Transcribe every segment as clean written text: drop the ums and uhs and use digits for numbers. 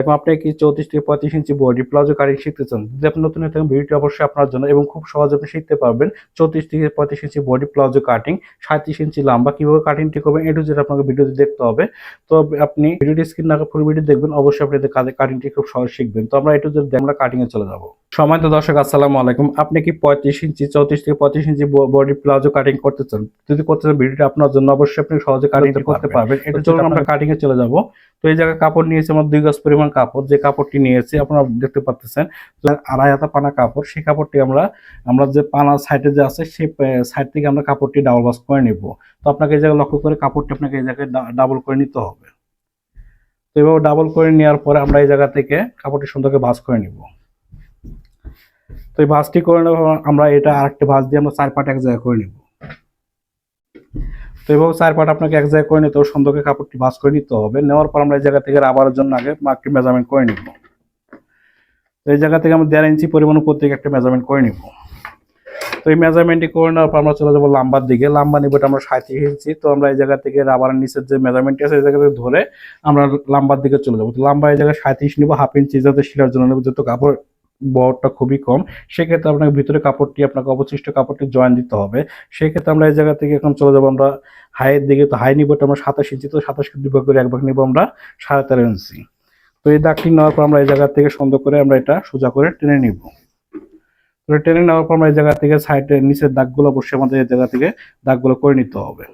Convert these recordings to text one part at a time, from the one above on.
এবং আপনি কি 34 থেকে 35 ইঞ্চি বডি প্লাজো কাটিং শিখতে চান, যদি আপনি নতুন হয়ে থাকেন ভিডিওটি অবশ্যই আপনার জন্য এবং খুব সহজে আপনি শিখতে পারবেন 34 থেকে 35 ইঞ্চি বডি প্লাজো কাটিং, 37 ইঞ্চি লম্বা কিভাবে কাটিংটি করবেন এটু যেটা আপনাকে ভিডিওতে দেখতে হবে। তো আপনি ভিডিওটি স্ক্রিন না করে পুরো ভিডিও দেখবেন, অবশ্যই আপনি কাটিংটি খুব সহজ শিখবেন। তো আমরা এটু যেটা আমরা কাটিং এ চলে যাব। সম্মানিত দর্শক আসসালামু আলাইকুম, আপনি কি 35 ইঞ্চি 34 থেকে 35 ইঞ্চি বডি প্লাজো কাটিং করতে চান, যদি করতে চান ভিডিওটি আপনার জন্য, অবশ্যই আপনি সহজে কাটিংটি করতে পারবেন। এটা চলুন আমরা কাটিং এ চলে যাব। তো এই জায়গায় কাপড় নিয়েছি আমরা 2 গজ পরিমাণ কাপড়, যে কাপড়টি নিয়েছি আপনারা দেখতে পাচ্ছেন আড়াই হাতা পানা কাপড়। সেই কাপড়টি আমরা যে পানা সাইডে যে আছে সেই সাইড থেকে আমরা কাপড়টি ডাবল ভাঁজ করে নিব। তো আপনাকে এই জায়গায় লক্ষ্য করে কাপড়টি আপনাকে এই জায়গায় ডাবল করে নিতে হবে। তো এভাবে ডাবল করে নেওয়ার পরে আমরা এই জায়গা থেকে কাপড়টি সুন্দর করে ভাঁজ করে নিব। তো এই ভাঁজটি করে নেব আমরা, এটা আরেকটা ভাঁজ দিয়ে আমরা 4 পাট এক জায়গায় করে নিব। তো এভাবে 4 পাট আপনাকে এক জায়গায় করে নিতে হবে, সুন্দর করে কাপড়টি ভাঁজ করে নিতে হবে। নেওয়ার পর আমরা এই জায়গা থেকে রাবারের জন্য আগে মার্কটি মেজারমেন্ট করে নিব। তো এই জায়গা থেকে আমরা 1.5 ইঞ্চি পরিমাণ প্রত্যেক একটা মেজারমেন্ট করে নিব। তো এই মেজারমেন্টটি করে নেওয়ার পর আমরা চলে যাবো লাম্বার দিকে। লাম্বা নিব এটা আমরা 37 ইঞ্চি। তো আমরা এই জায়গা থেকে রাবারের নিচের যে মেজারমেন্টটি আছে এই জায়গা থেকে ধরে আমরা লাম্বার দিকে চলে যাবো। তো লাম্বা এই জায়গায় 37 নিব, হাফ ইঞ্চি যাতে শিলার জন্য নেব, যেহেতু কাপড় বহরটা খুবই কম। সেক্ষেত্রে আপনাকে ভিতরে কাপড়টি আপনাকে অবশিষ্ট কাপড়টি জয়েন দিতে হবে। সেক্ষেত্রে আমরা এই জায়গা থেকে এখন চলে যাবো আমরা হাইয়ের দিকে। তো হাই নিব এটা আমরা 27 ইঞ্চি। তো 27কে 2 ভাগ করে 1 ভাগ নিব আমরা 13.5 ইঞ্চি। তো এই দাগটি নেওয়ার পর আমরা এই জায়গা থেকে সুন্দর করে আমরা এটা সোজা করে টেনে নিব। টেনে নেওয়ার পর আমরা এই জায়গা থেকে সাইডের নিচের দাগগুলো অবশ্যই আমাদের এই জায়গা থেকে দাগগুলো করে নিতে হবে।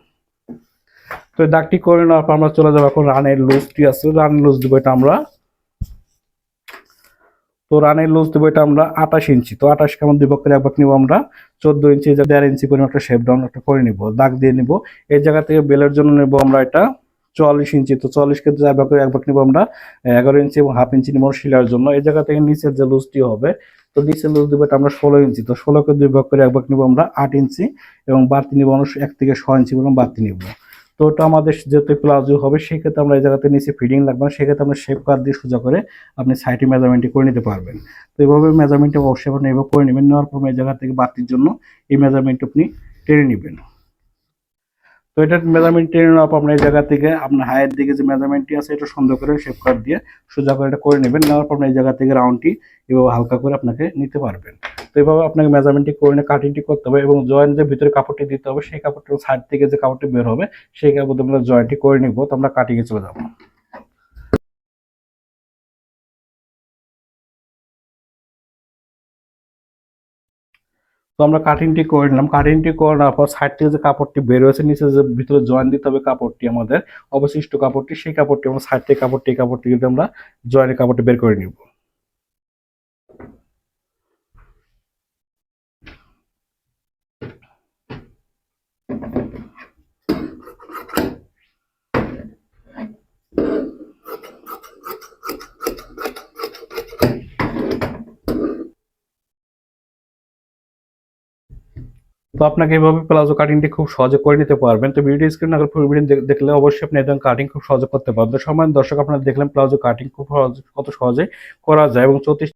তো এই দাগটি করে নেওয়ার পর আমরা চলে যাবো এখন রানের লুজটি আছে, রানের লুজ দিব এটা আমরা। তো রানের লুজ দিব এটা আমরা 28 ইঞ্চি। তো 28কে আমরা 2 ভাগ করে 1 ভাগ নিব আমরা 14 ইঞ্চি, 1.5 ইঞ্চি পরিমাণ একটা শেপ ডাউন একটা করে নিব, দাগ দিয়ে নিব। এই জায়গা থেকে বেলের জন্য নেব আমরা এটা 44 ইঞ্চি। তো 44কে 4 ভাগ করে 1 ভাগ নিব আমরা 11 ইঞ্চি এবং হাফ ইঞ্চি নিব শিলার জন্য। এই জায়গা থেকে নিচের যে লুজটি হবে, তো নিচের লুজ দিব এটা আমরা 16 ইঞ্চি। তো 16কে 2 ভাগ করে 1 ভাগ নিব আমরা 8 ইঞ্চি এবং বাড়তি নিব আমরা 1 থেকে 6 ইঞ্চি পরিমাণ বাড়তি নিব। তো ওটা আমাদের যেহেতু প্লাজো হবে সেক্ষেত্রে আমরা এই জায়গাতে নিচে ফিটিং লাগবে না, সেক্ষেত্রে আমরা শেপ কাট দিয়ে সোজা করে আপনি সাইডে মেজারমেন্টটি করে নিতে পারবেন। তো এইভাবে মেজারমেন্টটা অবশ্যই আপনি এভাবে করে নেবেন। নেওয়ার পর এই জায়গা থেকে বাড়তির জন্য এই মেজারমেন্ট আপনি টেনে নেবেন। তো এটা মেজারমেন্ট টেনে নেওয়ার পর আপনার এই জায়গা থেকে আপনার হাইয়ের দিকে যে মেজারমেন্টটি আছে এটা সুন্দর করে শেপ কাট দিয়ে সোজা করে এটা করে নেবেন। নেওয়ার পর এই জায়গা থেকে রাউন্ডটি এভাবে হালকা করে আপনাকে নিতে পারবেন। তো এইভাবে আপনাকে মেজারমেন্টটি করে নিয়ে কাটিংটি করতে হবে এবং জয়েন্ট যে ভিতরে কাপড়টি দিতে হবে সেই কাপড়টি সাইড থেকে যে কাপড়টি বের হবে সেই কাপড়টি আমরা জয়েন্টটি করে নিব। তো আমরা কাটিংয়ে চলে যাবো। তো আমরা কাটিংটি করে নিলাম। কাটিংটি করে নেওয়ার পর সাইড থেকে যে কাপড়টি বের হয়েছে নিচে যে ভিতরে জয়েন দিতে হবে কাপড়টি আমাদের অবশিষ্ট কাপড়টি, সেই কাপড়টি আমরা সাইড থেকে কাপড়টি কিন্তু আমরা জয়েনের কাপড়টি বের করে নিব। তো আপনাকে এইভাবে প্লাজো কাটিংটি খুব সহজে করে নিতে পারবেন। তো ভিডিও স্ক্রিন না করে পুরো ভিডিও দেখলে অবশ্যই আপনি একদম কাটিং খুব সহজে করতে পারবেন। সম্মানিত দর্শক আপনারা দেখলেন প্লাজো কাটিং খুব কত সহজে করা যায় এবং 34